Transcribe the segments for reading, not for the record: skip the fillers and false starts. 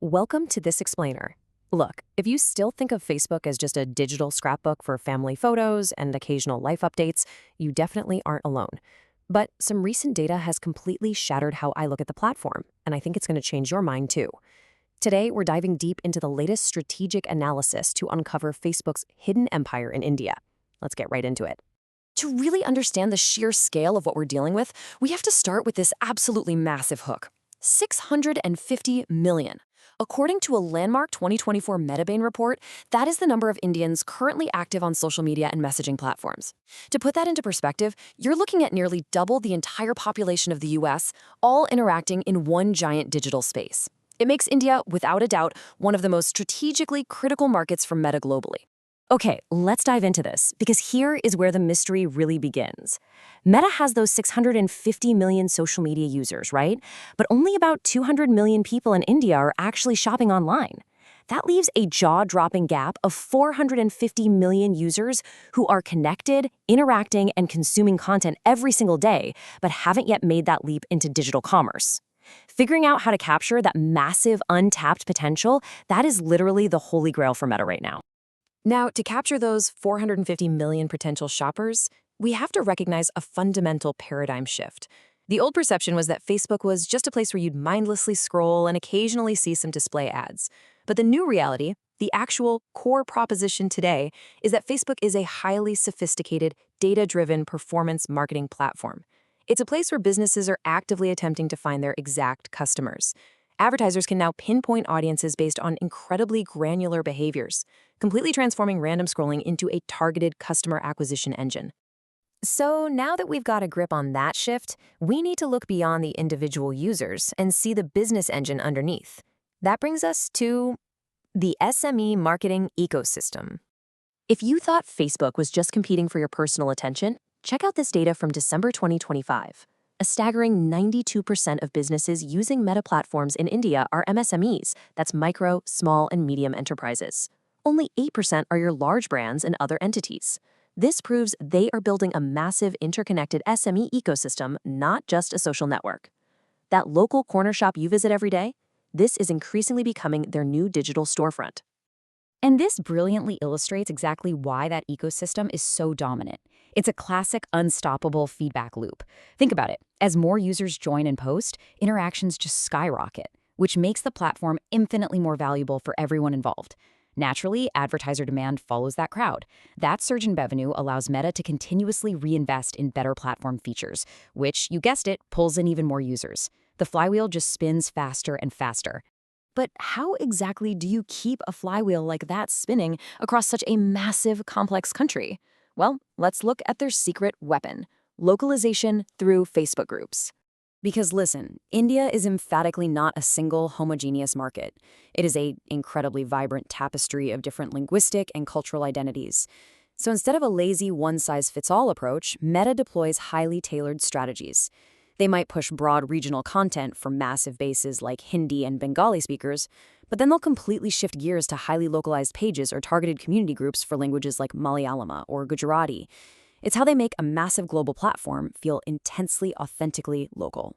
Welcome to This Explainer. Look, if you still think of Facebook as just a digital scrapbook for family photos and occasional life updates, you definitely aren't alone. But some recent data has completely shattered how I look at the platform, and I think it's going to change your mind too. Today, we're diving deep into the latest strategic analysis to uncover Facebook's hidden empire in India. Let's get right into it. To really understand the sheer scale of what we're dealing with, we have to start with this absolutely massive hook. 650 million. According to a landmark 2024 Metabane report, that is the number of Indians currently active on social media and messaging platforms. To put that into perspective, you're looking at nearly double the entire population of the US, all interacting in one giant digital space. It makes India, without a doubt, one of the most strategically critical markets for Meta globally. Okay, let's dive into this, because here is where the mystery really begins. Meta has those 650 million social media users, right? But only about 200 million people in India are actually shopping online. That leaves a jaw-dropping gap of 450 million users who are connected, interacting, and consuming content every single day, but haven't yet made that leap into digital commerce. Figuring out how to capture that massive, untapped potential, that is literally the holy grail for Meta right now. Now, to capture those 450 million potential shoppers, we have to recognize a fundamental paradigm shift. The old perception was that Facebook was just a place where you'd mindlessly scroll and occasionally see some display ads. But the new reality, the actual core proposition today, is that Facebook is a highly sophisticated, data-driven performance marketing platform. It's a place where businesses are actively attempting to find their exact customers. Advertisers can now pinpoint audiences based on incredibly granular behaviors, completely transforming random scrolling into a targeted customer acquisition engine. So now that we've got a grip on that shift, we need to look beyond the individual users and see the business engine underneath. That brings us to the SME marketing ecosystem. If you thought Facebook was just competing for your personal attention, check out this data from December 2025. A staggering 92% of businesses using Meta platforms in India are MSMEs, that's micro, small, and medium enterprises. Only 8% are your large brands and other entities. This proves they are building a massive interconnected SME ecosystem, not just a social network. That local corner shop you visit every day, this is increasingly becoming their new digital storefront. And this brilliantly illustrates exactly why that ecosystem is so dominant. It's a classic unstoppable feedback loop. Think about it. As more users join and post, interactions just skyrocket, which makes the platform infinitely more valuable for everyone involved. Naturally, advertiser demand follows that crowd. That surge in revenue allows Meta to continuously reinvest in better platform features, which, you guessed it, pulls in even more users. The flywheel just spins faster and faster. But how exactly do you keep a flywheel like that spinning across such a massive, complex country? Well, let's look at their secret weapon: localization through Facebook groups. Because listen, India is emphatically not a single homogeneous market. It is an incredibly vibrant tapestry of different linguistic and cultural identities. So instead of a lazy one-size-fits-all approach, Meta deploys highly tailored strategies. They might push broad regional content for massive bases like Hindi and Bengali speakers, but then they'll completely shift gears to highly localized pages or targeted community groups for languages like Malayalam or Gujarati. It's how they make a massive global platform feel intensely, authentically local.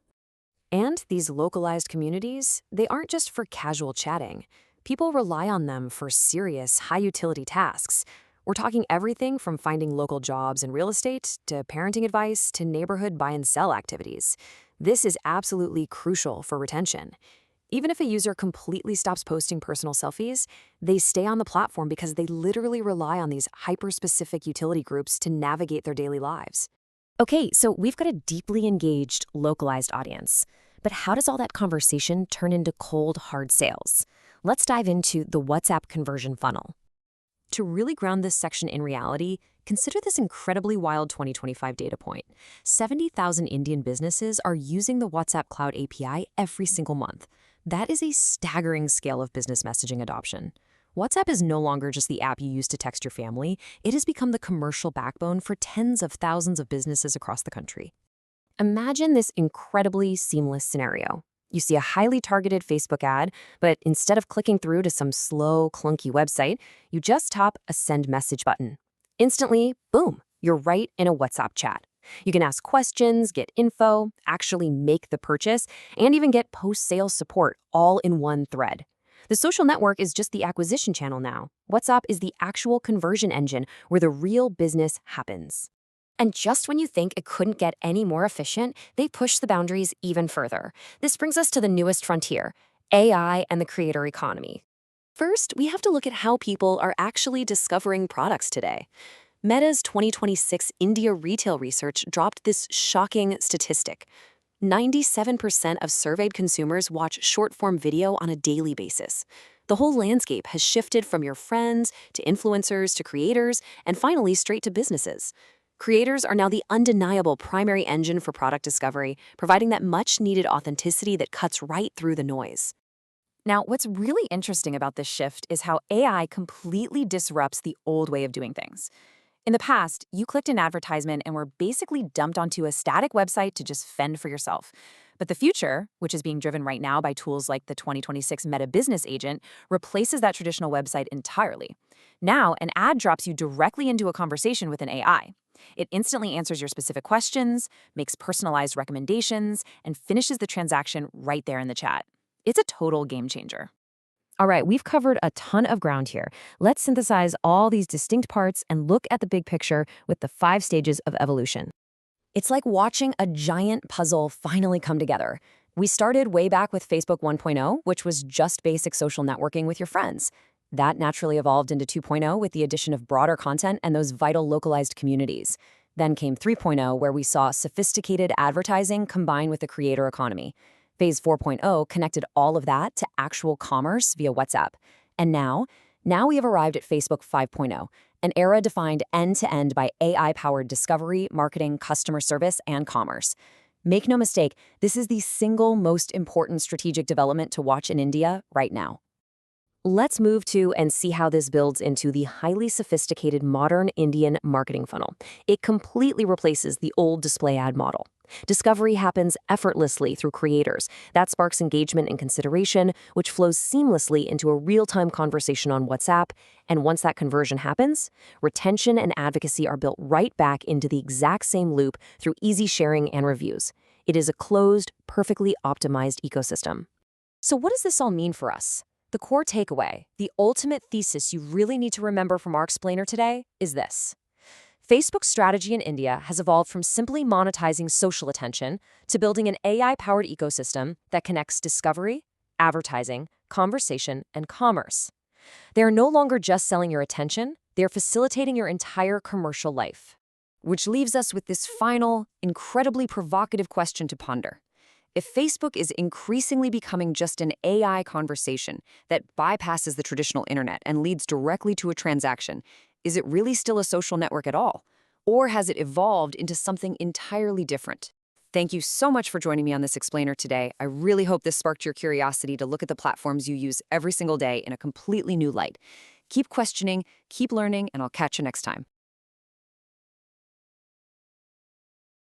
And these localized communities, they aren't just for casual chatting. People rely on them for serious, high-utility tasks. We're talking everything from finding local jobs in real estate to parenting advice to neighborhood buy and sell activities. This is absolutely crucial for retention. Even if a user completely stops posting personal selfies, they stay on the platform because they literally rely on these hyper-specific utility groups to navigate their daily lives. Okay, so we've got a deeply engaged, localized audience. But how does all that conversation turn into cold, hard sales? Let's dive into the WhatsApp conversion funnel. To really ground this section in reality, consider this incredibly wild 2025 data point. 70,000 Indian businesses are using the WhatsApp Cloud API every single month. That is a staggering scale of business messaging adoption. WhatsApp is no longer just the app you use to text your family. It has become the commercial backbone for tens of thousands of businesses across the country. Imagine this incredibly seamless scenario. You see a highly targeted Facebook ad, but instead of clicking through to some slow, clunky website, you just tap a send message button. Instantly, boom, you're right in a WhatsApp chat. You can ask questions, get info, actually make the purchase, and even get post-sale support all in one thread. The social network is just the acquisition channel now. WhatsApp is the actual conversion engine where the real business happens. And just when you think it couldn't get any more efficient, they push the boundaries even further. This brings us to the newest frontier, AI and the creator economy. First, we have to look at how people are actually discovering products today. Meta's 2026 India retail research dropped this shocking statistic. 97% of surveyed consumers watch short-form video on a daily basis. The whole landscape has shifted from your friends to influencers to creators and finally straight to businesses. Creators are now the undeniable primary engine for product discovery, providing that much-needed authenticity that cuts right through the noise. Now, what's really interesting about this shift is how AI completely disrupts the old way of doing things. In the past, you clicked an advertisement and were basically dumped onto a static website to just fend for yourself. But the future, which is being driven right now by tools like the 2026 Meta Business Agent, replaces that traditional website entirely. Now, an ad drops you directly into a conversation with an AI. It instantly answers your specific questions, makes personalized recommendations, and finishes the transaction right there in the chat. It's a total game changer. All right, we've covered a ton of ground here. Let's synthesize all these distinct parts and look at the big picture with the 5 stages of evolution. It's like watching a giant puzzle finally come together. We started way back with Facebook 1.0, which was just basic social networking with your friends. That naturally evolved into 2.0 with the addition of broader content and those vital localized communities. Then came 3.0, where we saw sophisticated advertising combined with the creator economy. Phase 4.0 connected all of that to actual commerce via WhatsApp. And now we have arrived at Facebook 5.0, an era defined end-to-end by AI-powered discovery, marketing, customer service, and commerce. Make no mistake, this is the single most important strategic development to watch in India right now. Let's move to and see how this builds into the highly sophisticated modern Indian marketing funnel. It completely replaces the old display ad model. Discovery happens effortlessly through creators. That sparks engagement and consideration, which flows seamlessly into a real-time conversation on WhatsApp. And once that conversion happens, retention and advocacy are built right back into the exact same loop through easy sharing and reviews. It is a closed, perfectly optimized ecosystem. So what does this all mean for us? The core takeaway, the ultimate thesis you really need to remember from our explainer today, is this. Facebook's strategy in India has evolved from simply monetizing social attention to building an AI-powered ecosystem that connects discovery, advertising, conversation, and commerce. They are no longer just selling your attention, they are facilitating your entire commercial life. Which leaves us with this final, incredibly provocative question to ponder. If Facebook is increasingly becoming just an AI conversation that bypasses the traditional internet and leads directly to a transaction, is it really still a social network at all? Or has it evolved into something entirely different? Thank you so much for joining me on this explainer today. I really hope this sparked your curiosity to look at the platforms you use every single day in a completely new light. Keep questioning, keep learning, and I'll catch you next time.